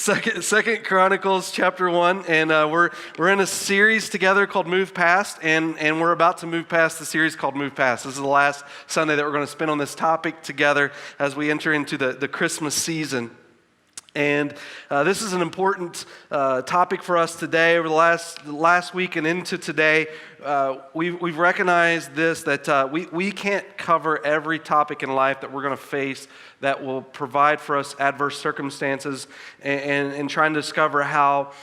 Second Chronicles chapter 1, and we're in a series together called Move Past, and we're about to move past the series called Move Past. This is the last Sunday that we're going to spend on this topic together as we enter into the Christmas season. And this is an important topic for us today. Over the last week and into today, we've recognized this, that we can't cover every topic in life that we're going to face that will provide for us adverse circumstances, and trying to discover how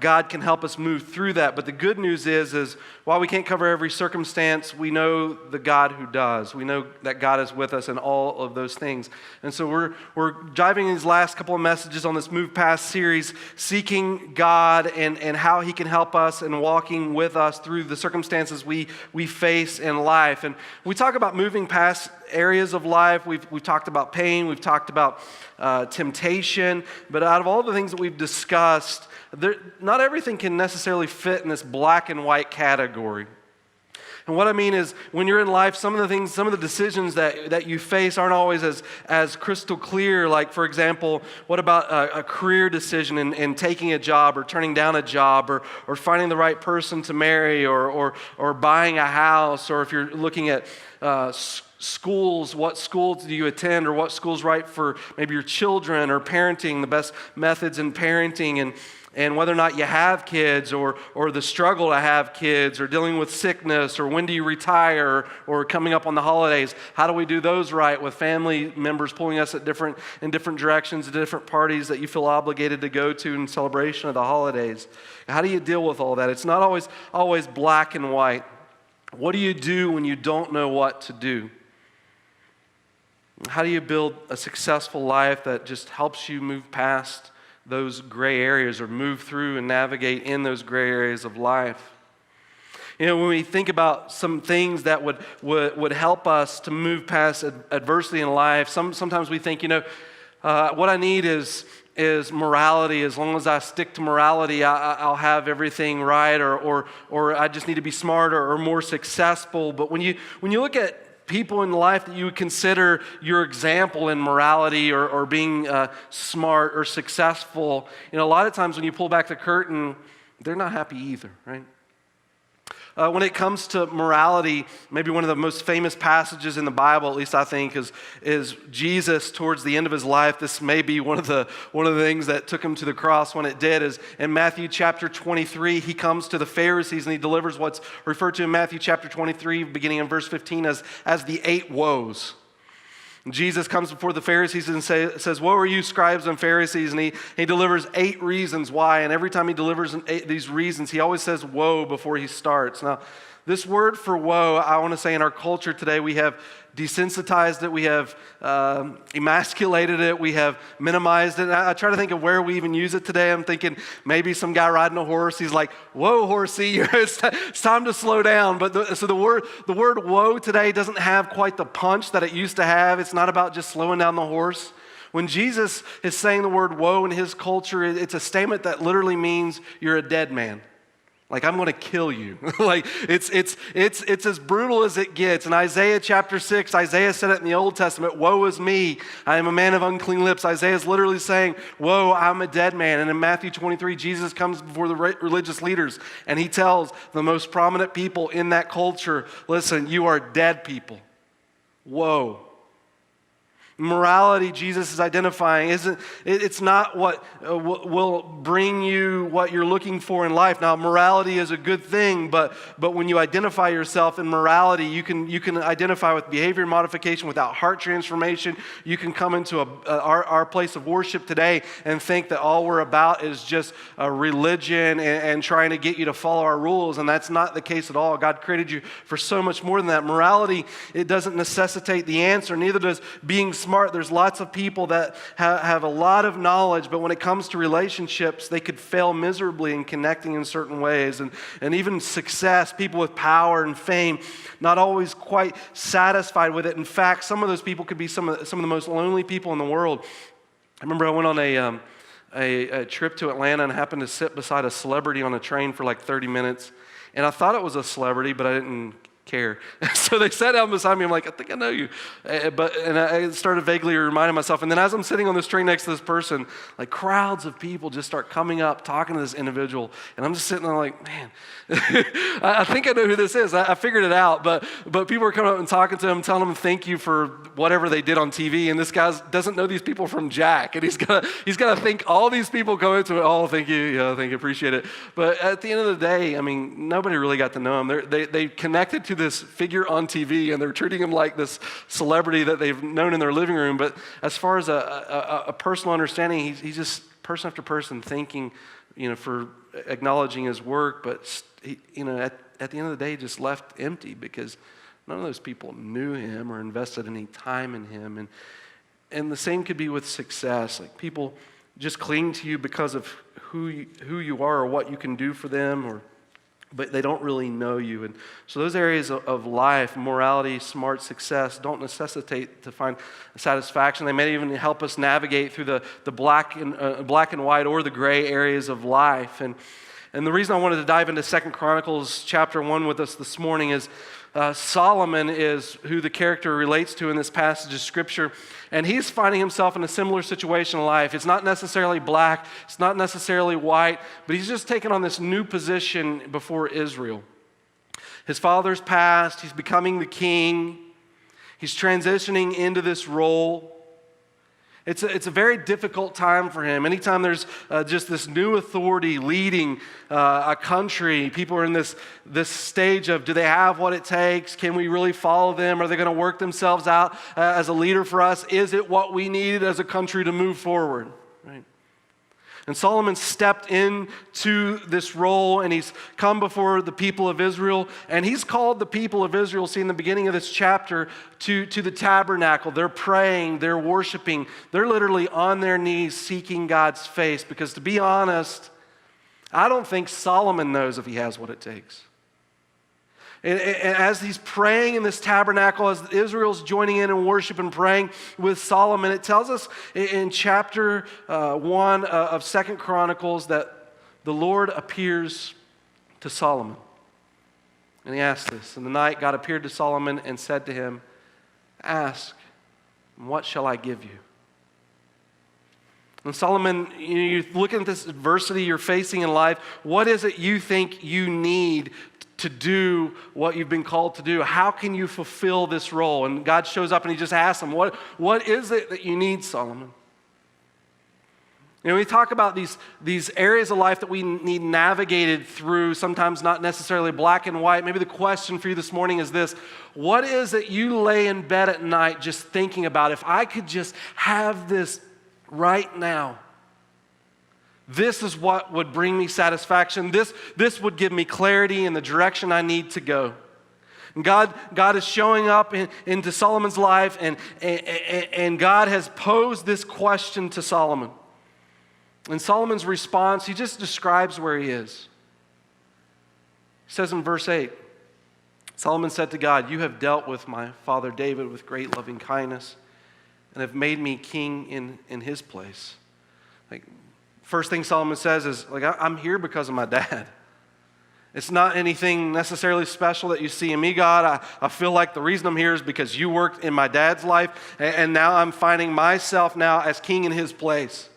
God can help us move through that. But the good news is while we can't cover every circumstance, we know the God who does. We know that God is with us in all of those things. And so we're diving in these last couple of messages on this Move Past series, seeking God and how He can help us and walking with us through the circumstances we face in life. And we talk about moving past areas of life. We've talked about pain. We've talked about temptation. But out of all the things that we've discussed, not everything can necessarily fit in this black and white category. And what I mean is, when you're in life, some of the decisions that you face aren't always as crystal clear. Like, for example, what about a career decision in taking a job or turning down a job, or finding the right person to marry, or buying a house, or if you're looking at schools, what schools do you attend, or what school's right for maybe your children, or parenting, the best methods in parenting, and whether or not you have kids, or the struggle to have kids, or dealing with sickness, or when do you retire, or coming up on the holidays. How do we do those right with family members pulling us in different directions, to different parties that you feel obligated to go to in celebration of the holidays? How do you deal with all that? It's not always black and white. What do you do when you don't know what to do? How do you build a successful life that just helps you move past those gray areas, or move through and navigate in those gray areas of life? You know, when we think about some things that would help us to move past adversity in life, sometimes we think, what I need is morality. As long as I stick to morality, I'll have everything right, or I just need to be smarter or more successful. But when you look at people in life that you would consider your example in morality, or being smart or successful, a lot of times when you pull back the curtain, they're not happy either, right? When it comes to morality, maybe one of the most famous passages in the Bible, at least I think, is Jesus towards the end of his life. This may be one of the things that took him to the cross when it did, is in Matthew chapter 23, he comes to the Pharisees and he delivers what's referred to in Matthew chapter 23, beginning in verse 15, as the 8 woes. Jesus comes before the Pharisees and says, "Woe are you, scribes and Pharisees," and he delivers 8 reasons why, and every time he delivers these reasons, he always says woe before he starts. Now, this word for woe, I want to say in our culture today, we have desensitized it, we have emasculated it, we have minimized it. I try to think of where we even use it today. I'm thinking maybe some guy riding a horse, he's like, "Whoa, horsey, it's time to slow down." But the word woe today doesn't have quite the punch that it used to have. It's not about just slowing down the horse. When Jesus is saying the word woe in his culture, it's a statement that literally means you're a dead man. Like, I'm going to kill you. Like, it's as brutal as it gets. In Isaiah chapter 6, Isaiah said it in the Old Testament, "Woe is me, I am a man of unclean lips." Isaiah is literally saying, "Woe, I'm a dead man." And in Matthew 23, Jesus comes before the religious leaders, and he tells the most prominent people in that culture, "Listen, you are dead people. Woe." Morality, Jesus is identifying, it's not what will bring you what you're looking for in life. Now, morality is a good thing, but when you identify yourself in morality, you can identify with behavior modification without heart transformation. You can come into our place of worship today and think that all we're about is just a religion and trying to get you to follow our rules, and that's not the case at all. God created you for so much more than that. Morality, it doesn't necessitate the answer, neither does being smart. There's lots of people that have a lot of knowledge, but when it comes to relationships, they could fail miserably in connecting in certain ways. And even success, people with power and fame, not always quite satisfied with it. In fact, some of those people could be some of the most lonely people in the world. I remember I went on a trip to Atlanta and happened to sit beside a celebrity on a train for like 30 minutes. And I thought it was a celebrity, but I didn't care. So they sat down beside me. I'm like, I think I know you. And I started vaguely reminding myself. And then as I'm sitting on this train next to this person, like crowds of people just start coming up, talking to this individual. And I'm just sitting there like, man, I think I know who this is. I figured it out. But people are coming up and talking to him, telling him thank you for whatever they did on TV. And this guy doesn't know these people from Jack. And he's got to thank all these people going to it. Oh, thank you. Yeah, thank you. Appreciate it. But at the end of the day, I mean, nobody really got to know him. They connected to this figure on TV, and they're treating him like this celebrity that they've known in their living room. But as far as a personal understanding, he's just person after person thanking, for acknowledging his work. But at the end of the day, just left empty because none of those people knew him or invested any time in him. And the same could be with success. Like people just cling to you because of who you are or what you can do for them, but they don't really know you. And so those areas of life, morality, smart success, don't necessitate to find satisfaction. They may even help us navigate through the black and white or the gray areas of life. And the reason I wanted to dive into 2 Chronicles chapter 1 with us this morning is Solomon is who the character relates to in this passage of Scripture, and he's finding himself in a similar situation in life. It's not necessarily black, it's not necessarily white, but he's just taken on this new position before Israel. His father's passed, he's becoming the king, he's transitioning into this role. It's a very difficult time for him. Anytime there's just this new authority leading a country, people are in this stage of, do they have what it takes? Can we really follow them? Are they going to work themselves out as a leader for us? Is it what we need as a country to move forward? Right? And Solomon stepped into this role, and he's come before the people of Israel, and he's called the people of Israel, see in the beginning of this chapter, to the tabernacle. They're praying, they're worshiping, they're literally on their knees seeking God's face, because to be honest, I don't think Solomon knows if he has what it takes. And as he's praying in this tabernacle, as Israel's joining in worship and praying with Solomon, it tells us in chapter 1 of 2 Chronicles that the Lord appears to Solomon. And he asks this, "In the night God appeared to Solomon and said to him, 'Ask, and what shall I give you?'" And Solomon, you're looking at this adversity you're facing in life. What is it you think you need to do what you've been called to do? How can you fulfill this role? And God shows up and he just asks him, what is it that you need, Solomon? We talk about these areas of life that we need navigated through, sometimes not necessarily black and white. Maybe the question for you this morning is this: what is it you lay in bed at night just thinking about? If I could just have this right now, this is what would bring me satisfaction. This would give me clarity in the direction I need to go. And God is showing up into Solomon's life, and God has posed this question to Solomon. And Solomon's response, he just describes where he is. He says in verse 8, Solomon said to God, "You have dealt with my father David with great loving kindness and have made me king in his place." Like, first thing Solomon says is, I'm here because of my dad. It's not anything necessarily special that you see in me, God. I feel like the reason I'm here is because you worked in my dad's life, and now I'm finding myself now as king in his place.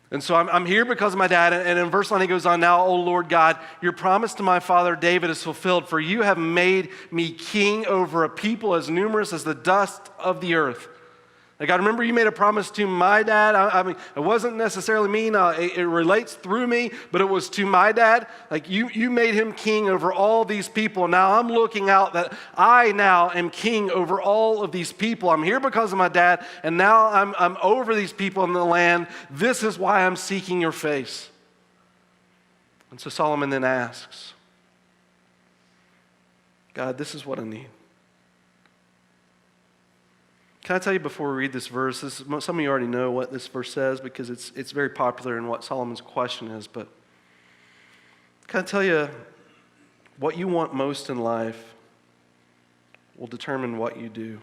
And so I'm here because of my dad. And in verse 9 he goes on, "Now, O Lord God, your promise to my father David is fulfilled, for you have made me king over a people as numerous as the dust of the earth." God, remember you made a promise to my dad. I mean, it wasn't necessarily me. Now, it relates through me, but it was to my dad. You made him king over all these people. Now I'm looking out that I now am king over all of these people. I'm here because of my dad, and now I'm over these people in the land. This is why I'm seeking your face. And so Solomon then asks, "God, this is what I need. Can I tell you before we read this verse, some of you already know what this verse says because it's very popular in what Solomon's question is, but can I tell you what you want most in life will determine what you do.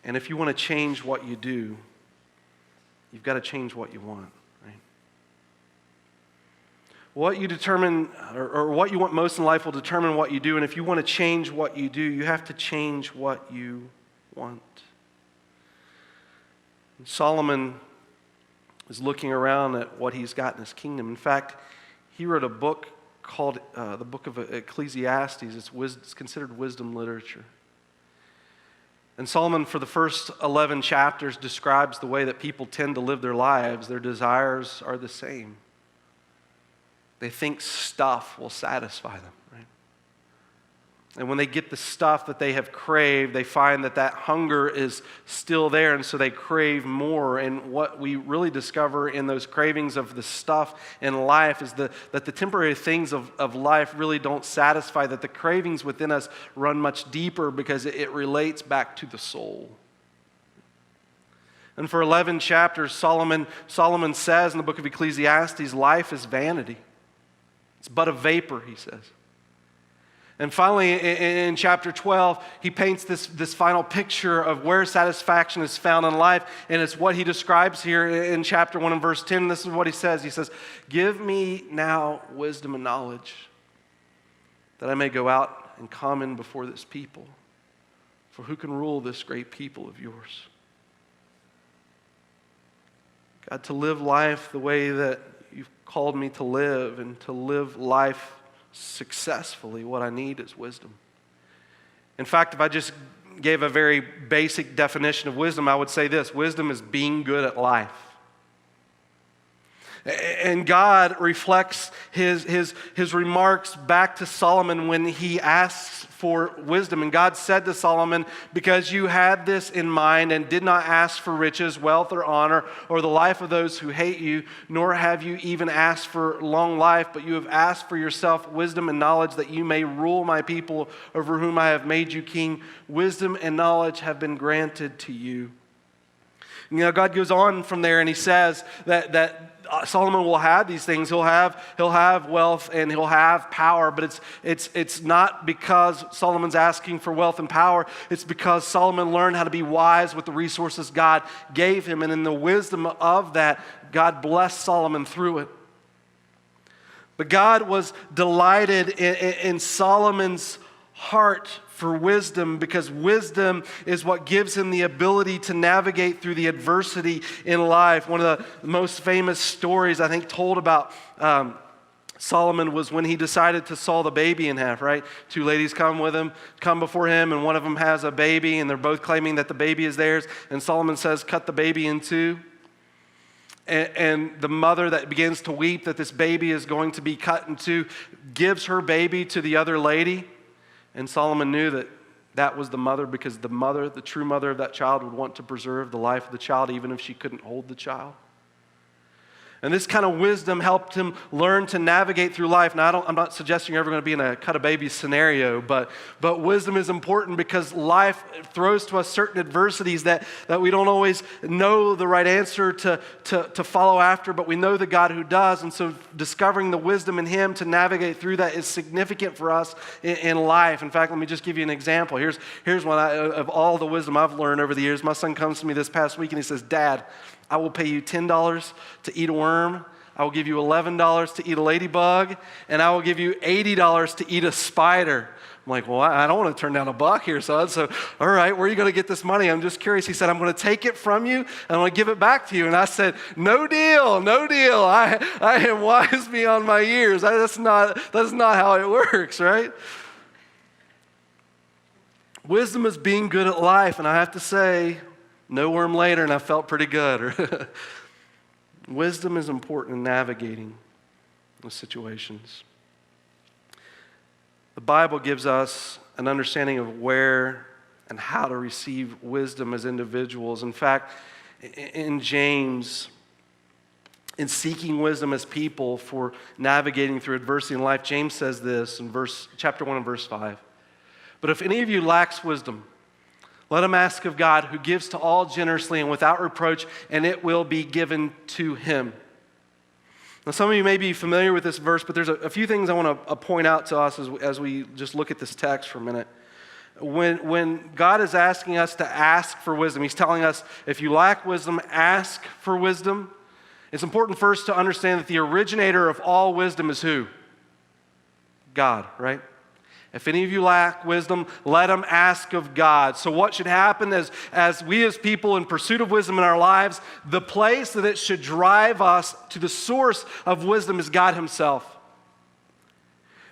And if you want to change what you do, you've got to change what you want, right? What you determine or what you want most in life will determine what you do. And if you want to change what you do, you have to change what you want. And Solomon is looking around at what he's got in his kingdom. In fact, he wrote a book called the Book of Ecclesiastes. It's considered wisdom literature. And Solomon, for the first 11 chapters, describes the way that people tend to live their lives. Their desires are the same. They think stuff will satisfy them, right? And when they get the stuff that they have craved, they find that that hunger is still there, and so they crave more. And what we really discover in those cravings of the stuff in life is that the temporary things of life really don't satisfy, that the cravings within us run much deeper because it relates back to the soul. And for 11 chapters, Solomon says in the book of Ecclesiastes, life is vanity. It's but a vapor, he says. And finally, in chapter 12, he paints this final picture of where satisfaction is found in life, and it's what he describes here in chapter 1 and verse 10. This is what he says. He says, "Give me now wisdom and knowledge, that I may go out and come in before this people. For who can rule this great people of yours?" God, to live life the way that you've called me to live, and to live life successfully, what I need is wisdom. In fact, if I just gave a very basic definition of wisdom, I would say this: wisdom is being good at life. And God reflects his remarks back to Solomon when he asks for wisdom. And God said to Solomon, "Because you had this in mind and did not ask for riches, wealth, or honor, or the life of those who hate you, nor have you even asked for long life, but you have asked for yourself wisdom and knowledge, that you may rule my people over whom I have made you king. Wisdom and knowledge have been granted to you." You know, God goes on from there and he says that Solomon will have these things. He'll have wealth and he'll have power, but it's not because Solomon's asking for wealth and power. It's because Solomon learned how to be wise with the resources God gave him, and in the wisdom of that, God blessed Solomon through it. But God was delighted in Solomon's heart for wisdom, because wisdom is what gives him the ability to navigate through the adversity in life. One of the most famous stories, I think, told about Solomon was when he decided to saw the baby in half, right? Two ladies come before him, and one of them has a baby, and they're both claiming that the baby is theirs. And Solomon says, "Cut the baby in two." And the mother that begins to weep that this baby is going to be cut in two gives her baby to the other lady. And Solomon knew that that was the mother, because the mother, the true mother of that child, would want to preserve the life of the child even if she couldn't hold the child. And this kind of wisdom helped him learn to navigate through life. Now, I'm not suggesting you're ever going to be in a cut a baby scenario, but wisdom is important because life throws to us certain adversities that we don't always know the right answer to follow after, but we know the God who does. And so discovering the wisdom in him to navigate through that is significant for us in life. In fact, let me just give you an example. Here's one of all the wisdom I've learned over the years. My son comes to me this past week and he says, "Dad, I will pay you $10 to eat a worm. I will give you $11 to eat a ladybug, and I will give you $80 to eat a spider." I'm like, "Well, I don't want to turn down $1 here, son. So, all right, where are you going to get this money?" I'm just curious. He said, "I'm going to take it from you, and I'm going to give it back to you." And I said, "No deal, no deal. I am wise beyond my years. That's not how it works, right?" Wisdom is being good at life, and I have to say, no worm later, and I felt pretty good. Wisdom is important in navigating the situations. The Bible gives us an understanding of where and how to receive wisdom as individuals. In fact, in James, in seeking wisdom as people for navigating through adversity in life, James says this in chapter 1 and verse 5. "But if any of you lacks wisdom, let him ask of God, who gives to all generously and without reproach, and it will be given to him." Now, some of you may be familiar with this verse, but there's a few things I want to point out to us as we just look at this text for a minute. When God is asking us to ask for wisdom, he's telling us, if you lack wisdom, ask for wisdom. It's important first to understand that the originator of all wisdom is who? God, right? If any of you lack wisdom, let them ask of God. So what should happen as we as people in pursuit of wisdom in our lives, the place that it should drive us to the source of wisdom is God himself.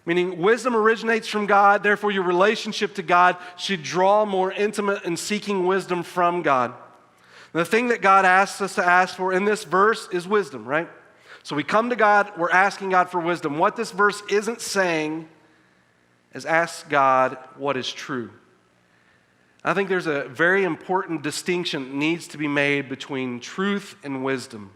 Meaning wisdom originates from God, therefore your relationship to God should draw more intimate in seeking wisdom from God. The thing that God asks us to ask for in this verse is wisdom, right? So we come to God, we're asking God for wisdom. What this verse isn't saying is ask God what is true. I think there's a very important distinction that needs to be made between truth and wisdom.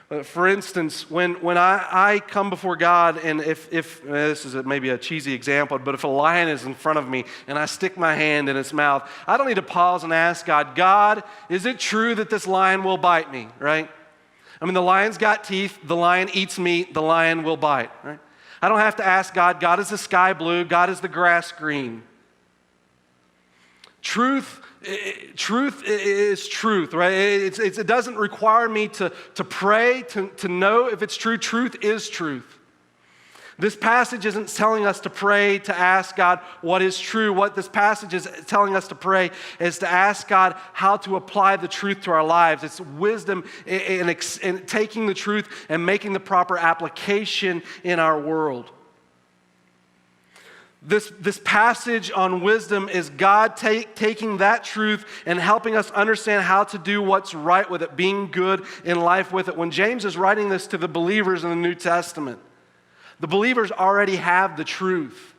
Right? For instance, when I come before God, and if this is maybe a cheesy example, but if a lion is in front of me and I stick my hand in its mouth, I don't need to pause and ask God, God, is it true that this lion will bite me, right? I mean, the lion's got teeth, the lion eats meat, the lion will bite, right? I don't have to ask God, God, is the sky blue? God, is the grass green? Truth is truth, right? It doesn't require me to pray, to know if it's true. Truth is truth. This passage isn't telling us to pray to ask God what is true. What this passage is telling us to pray is to ask God how to apply the truth to our lives. It's wisdom in taking the truth and making the proper application in our world. This passage on wisdom is God taking that truth and helping us understand how to do what's right with it, being good in life with it. When James is writing this to the believers in the New Testament, the believers already have the truth.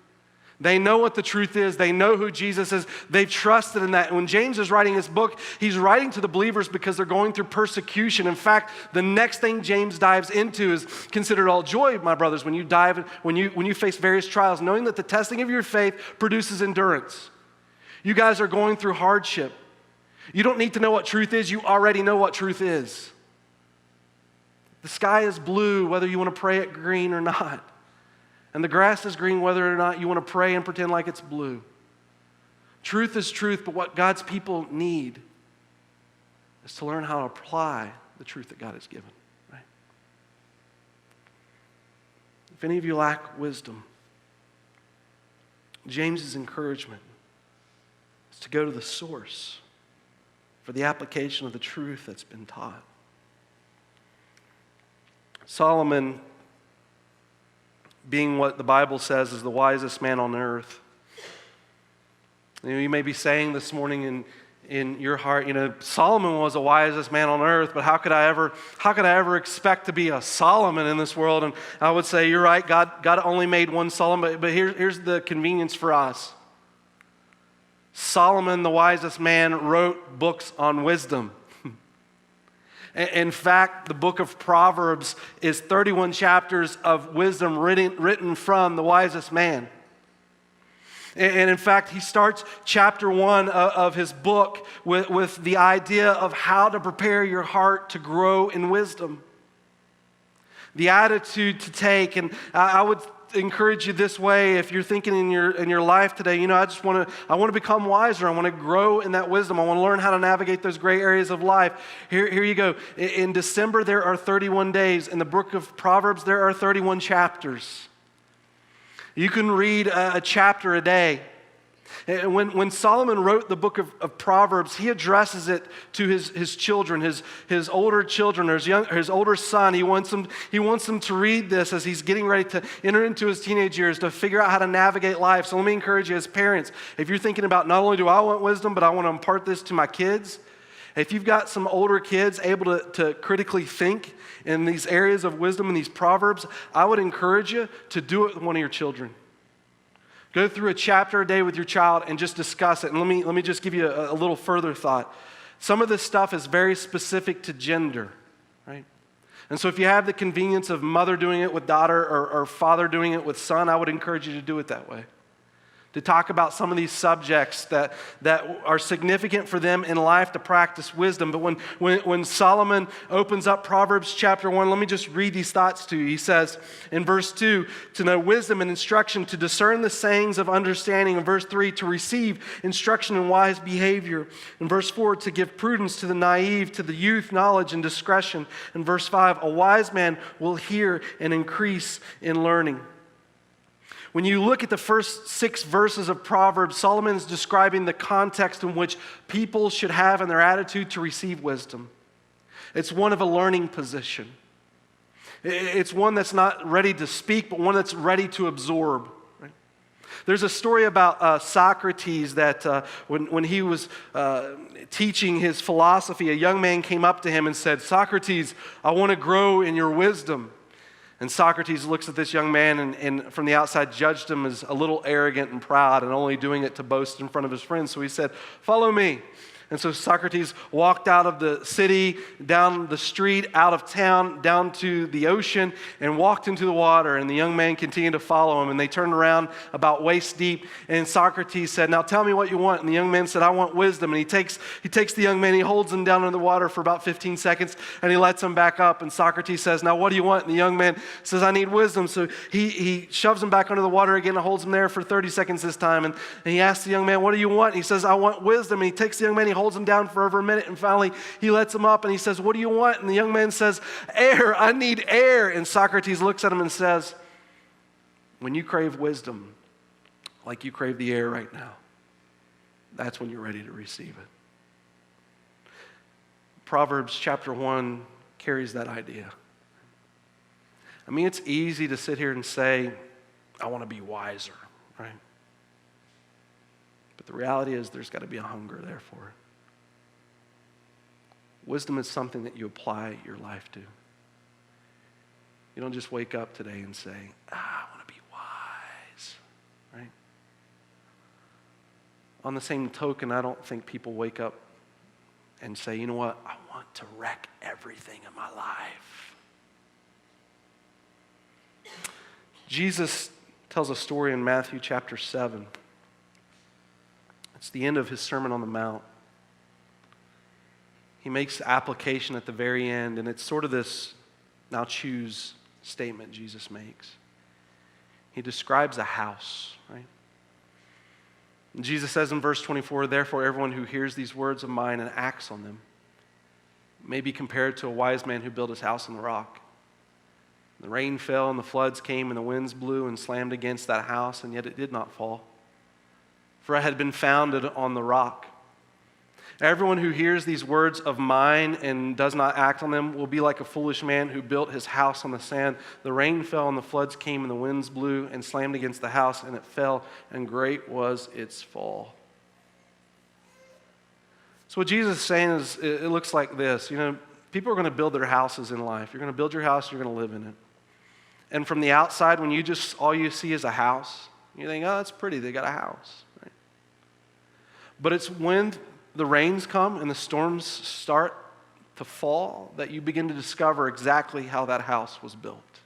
They know what the truth is. They know who Jesus is. They've trusted in that. And when James is writing his book, he's writing to the believers because they're going through persecution. In fact, the next thing James dives into is consider it all joy, my brothers, when you face various trials, knowing that the testing of your faith produces endurance. You guys are going through hardship. You don't need to know what truth is. You already know what truth is. The sky is blue, whether you want to pray it green or not. And the grass is green, whether or not you want to pray and pretend like it's blue. Truth is truth, but what God's people need is to learn how to apply the truth that God has given. Right? If any of you lack wisdom, James's encouragement is to go to the source for the application of the truth that's been taught. Solomon, being what the Bible says is the wisest man on earth. You may be saying this morning in your heart, Solomon was the wisest man on earth, but how could I ever expect to be a Solomon in this world? And I would say, you're right, God only made one Solomon, but here's the convenience for us. Solomon, the wisest man, wrote books on wisdom. In fact, the book of Proverbs is 31 chapters of wisdom written from the wisest man. And in fact, he starts chapter 1 of his book with the idea of how to prepare your heart to grow in wisdom. The attitude to take, and I would encourage you this way. If you're thinking in your life today, I want to become wiser. I want to grow in that wisdom. I want to learn how to navigate those gray areas of life. Here you go. In December, there are 31 days. In the book of Proverbs, there are 31 chapters. You can read a chapter a day. When Solomon wrote the book of Proverbs, he addresses it to his children, his older children, or his older son. He wants them to read this as he's getting ready to enter into his teenage years, to figure out how to navigate life. So let me encourage you as parents, if you're thinking about not only do I want wisdom, but I want to impart this to my kids, if you've got some older kids able to critically think in these areas of wisdom and these proverbs, I would encourage you to do it with one of your children. Go through a chapter a day with your child and just discuss it. And let me just give you a little further thought. Some of this stuff is very specific to gender, right? And so if you have the convenience of mother doing it with daughter or father doing it with son, I would encourage you to do it that way. to talk about some of these subjects that are significant for them in life to practice wisdom. But when Solomon opens up Proverbs chapter 1, let me just read these thoughts to you. He says in verse 2, to know wisdom and instruction, to discern the sayings of understanding. In verse 3, to receive instruction in wise behavior. In verse 4, to give prudence to the naive, to the youth knowledge and discretion. In verse 5, a wise man will hear and increase in learning. When you look at the first 6 verses of Proverbs, Solomon is describing the context in which people should have in their attitude to receive wisdom. It's one of a learning position. It's one that's not ready to speak, but one that's ready to absorb. Right? There's a story about Socrates that when he was teaching his philosophy, a young man came up to him and said, "Socrates, I want to grow in your wisdom." And Socrates looks at this young man and from the outside judged him as a little arrogant and proud and only doing it to boast in front of his friends. So he said, "Follow me." And so Socrates walked out of the city, down the street, out of town, down to the ocean, and walked into the water. And the young man continued to follow him. And they turned around about waist deep. And Socrates said, "Now tell me what you want." And the young man said, "I want wisdom." And he takes the young man, he holds him down in the water for about 15 seconds, and he lets him back up. And Socrates says, "Now what do you want?" And the young man says, "I need wisdom." So he shoves him back under the water again and holds him there for 30 seconds this time. And he asks the young man, "What do you want?" And he says, "I want wisdom." And he takes the young man, he holds him down for over a minute, and finally he lets him up and he says, "What do you want?" And the young man says, "Air, I need air." And Socrates looks at him and says, "When you crave wisdom, like you crave the air right now, that's when you're ready to receive it." Proverbs chapter 1 carries that idea. I mean, it's easy to sit here and say, "I want to be wiser," right? But the reality is there's got to be a hunger there for it. Wisdom is something that you apply your life to. You don't just wake up today and say, "I want to be wise," right? On the same token, I don't think people wake up and say, "You know what, I want to wreck everything in my life." Jesus tells a story in Matthew chapter 7. It's the end of his Sermon on the Mount. He makes application at the very end, and it's sort of this "now choose" statement Jesus makes. He describes a house, right? And Jesus says in verse 24, "Therefore everyone who hears these words of mine and acts on them may be compared to a wise man who built his house on the rock. The rain fell and the floods came and the winds blew and slammed against that house, and yet it did not fall, for it had been founded on the rock. Everyone who hears these words of mine and does not act on them will be like a foolish man who built his house on the sand. The rain fell and the floods came and the winds blew and slammed against the house, and it fell, and great was its fall." So what Jesus is saying is, it looks like this. You know, people are going to build their houses in life. You're going to build your house, you're going to live in it. And from the outside, when all you see is a house, you think, "Oh, that's pretty, they got a house." Right? But it's when the rains come and the storms start to fall that you begin to discover exactly how that house was built.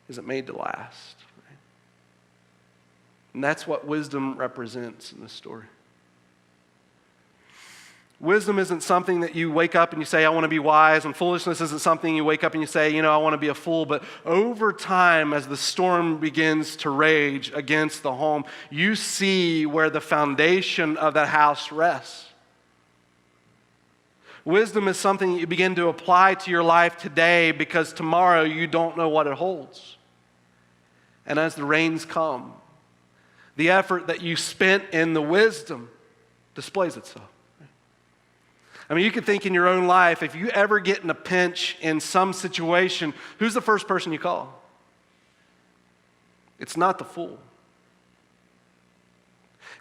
Is it made to last? Right? And that's what wisdom represents in this story. Wisdom isn't something that you wake up and you say, "I want to be wise," and foolishness isn't something you wake up and you say, "I want to be a fool." But over time, as the storm begins to rage against the home, you see where the foundation of that house rests. Wisdom is something that you begin to apply to your life today because tomorrow you don't know what it holds. And as the rains come, the effort that you spent in the wisdom displays itself. I mean, you could think in your own life, if you ever get in a pinch in some situation, who's the first person you call? It's not the fool.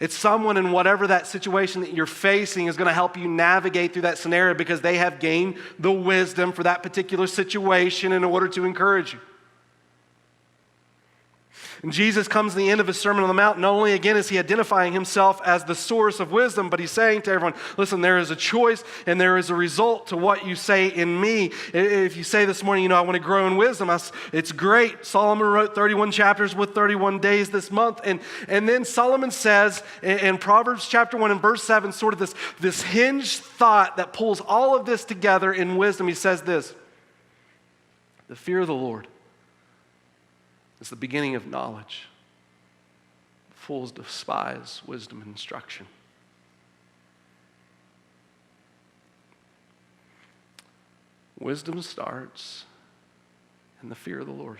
It's someone in whatever that situation that you're facing is going to help you navigate through that scenario because they have gained the wisdom for that particular situation in order to encourage you. And Jesus comes to the end of his Sermon on the Mount. Not only again is he identifying himself as the source of wisdom, but he's saying to everyone, listen, there is a choice and there is a result to what you say in me. If you say this morning, I want to grow in wisdom, it's great. Solomon wrote 31 chapters with 31 days this month. And then Solomon says in Proverbs chapter 1 and verse 7, sort of this hinged thought that pulls all of this together in wisdom. He says this, the fear of the Lord is the beginning of knowledge. Fools despise wisdom and instruction. Wisdom starts in the fear of the Lord.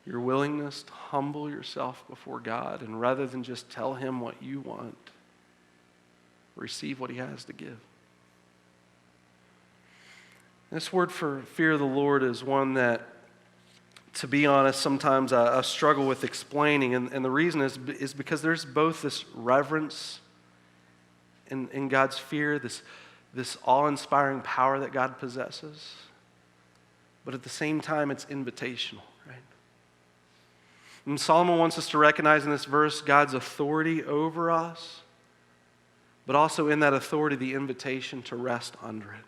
Your willingness to humble yourself before God, and rather than just tell him what you want, receive what he has to give. This word for fear of the Lord is one that, to be honest, sometimes I struggle with explaining. And the reason is because there's both this reverence in God's fear, this awe-inspiring power that God possesses, but at the same time, it's invitational, right? And Solomon wants us to recognize in this verse God's authority over us, but also in that authority, the invitation to rest under it.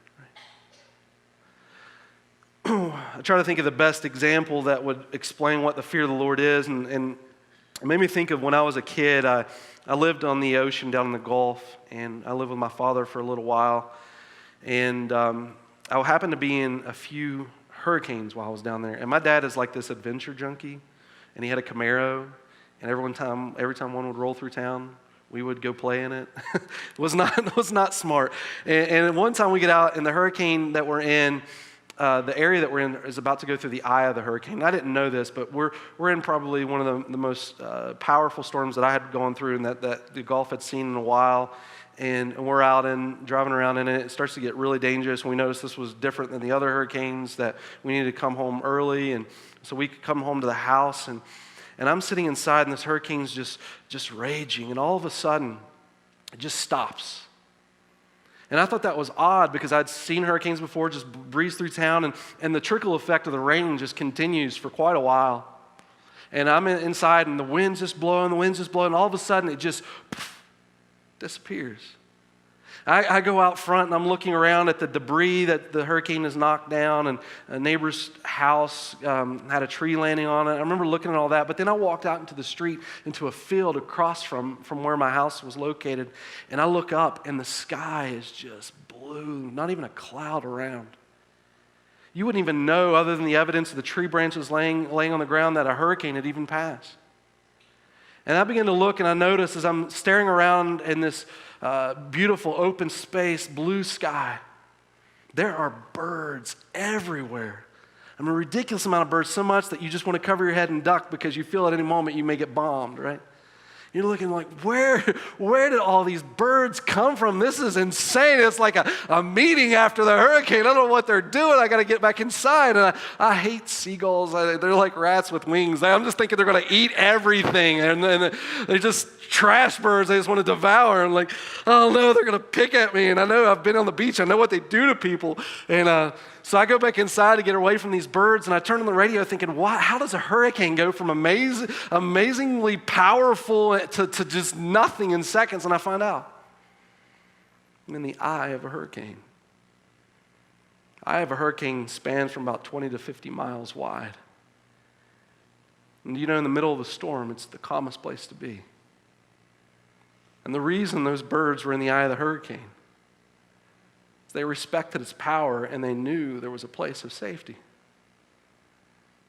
I try to think of the best example that would explain what the fear of the Lord is, and it made me think of when I was a kid. I lived on the ocean down in the Gulf, and I lived with my father for a little while, and I happened to be in a few hurricanes while I was down there, and my dad is like this adventure junkie, and he had a Camaro, and every time one would roll through town, we would go play in it. It was not smart, and one time we get out in the hurricane that we're in. The area that we're in is about to go through the eye of the hurricane. I didn't know this, but we're in probably one of the most powerful storms that I had gone through and that the Gulf had seen in a while. And we're out and driving around in it. It starts to get really dangerous. And we noticed this was different than the other hurricanes, that we needed to come home early. And so we could come home to the house. And I'm sitting inside, and this hurricane's just raging. And all of a sudden, it just stops. And I thought that was odd because I'd seen hurricanes before just breeze through town, and the trickle effect of the rain just continues for quite a while. And I'm inside, and the wind's just blowing, and all of a sudden it just disappears. I go out front, and I'm looking around at the debris that the hurricane has knocked down, and a neighbor's house had a tree landing on it. I remember looking at all that, but then I walked out into the street, into a field across from where my house was located, and I look up, and the sky is just blue, not even a cloud around. You wouldn't even know, other than the evidence of the tree branches laying on the ground, that a hurricane had even passed. And I began to look, and I noticed as I'm staring around in this beautiful open space, blue sky, there are birds everywhere. I mean, a ridiculous amount of birds, so much that you just want to cover your head and duck because you feel at any moment you may get bombed, right? You're looking like, where did all these birds come from? This is insane. It's like a meeting after the hurricane. I don't know what they're doing. I got to get back inside. And I hate seagulls. They're like rats with wings. I'm just thinking they're going to eat everything. And they're just trash birds they just want to devour. And like, oh no, they're going to pick at me. And I know I've been on the beach. I know what they do to people. And so I go back inside to get away from these birds, and I turn on the radio thinking, how does a hurricane go from amazingly powerful to just nothing in seconds? And I find out I'm in the eye of a hurricane. The eye of a hurricane spans from about 20 to 50 miles wide. And in the middle of a storm, it's the calmest place to be. And the reason those birds were in the eye of the hurricane, they respected its power, and they knew there was a place of safety.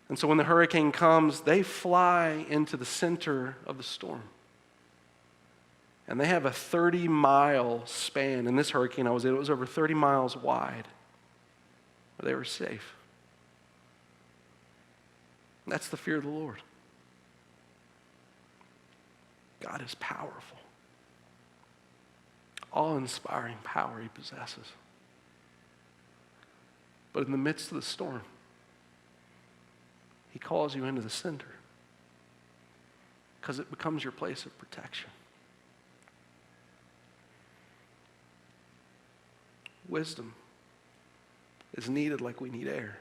And so when the hurricane comes, they fly into the center of the storm. And they have a 30-mile span. In this hurricane it was over 30 miles wide, where they were safe. And that's the fear of the Lord. God is powerful. Awe-inspiring power he possesses. But in the midst of the storm, he calls you into the center because it becomes your place of protection. Wisdom is needed like we need air.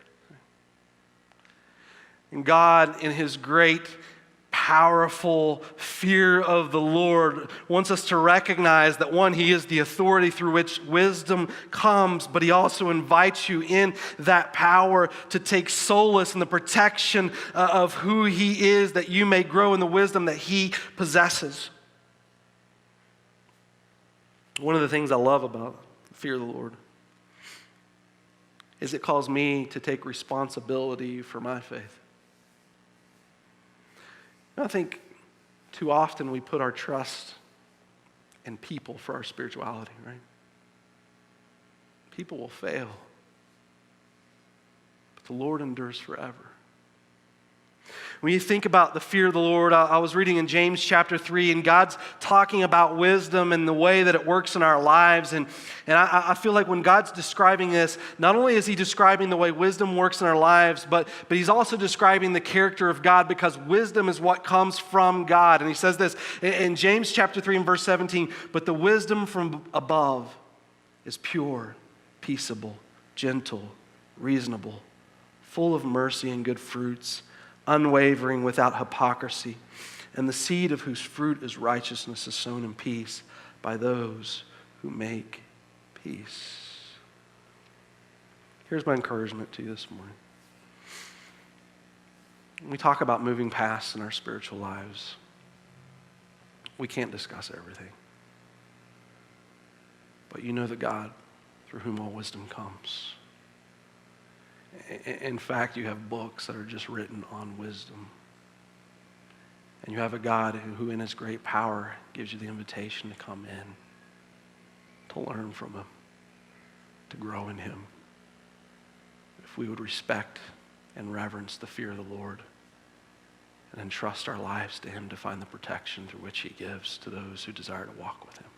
And God, in his great, powerful fear of the Lord, wants us to recognize that, one, he is the authority through which wisdom comes, but he also invites you in that power to take solace in the protection of who he is, that you may grow in the wisdom that he possesses. One of the things I love about the fear of the Lord is it calls me to take responsibility for my faith. I think too often we put our trust in people for our spirituality, right? People will fail, but the Lord endures forever. When you think about the fear of the Lord, I was reading in James chapter 3, and God's talking about wisdom and the way that it works in our lives. And I feel like when God's describing this, not only is he describing the way wisdom works in our lives, but he's also describing the character of God, because wisdom is what comes from God. And he says this in James chapter 3 and verse 17, "But the wisdom from above is pure, peaceable, gentle, reasonable, full of mercy and good fruits, unwavering, without hypocrisy, and the seed of whose fruit is righteousness is sown in peace by those who make peace." Here's my encouragement to you this morning. When we talk about moving past in our spiritual lives, we can't discuss everything. But you know the God through whom all wisdom comes. In fact, you have books that are just written on wisdom. And you have a God who in his great power gives you the invitation to come in, to learn from him, to grow in him. If we would respect and reverence the fear of the Lord and entrust our lives to him to find the protection through which he gives to those who desire to walk with him.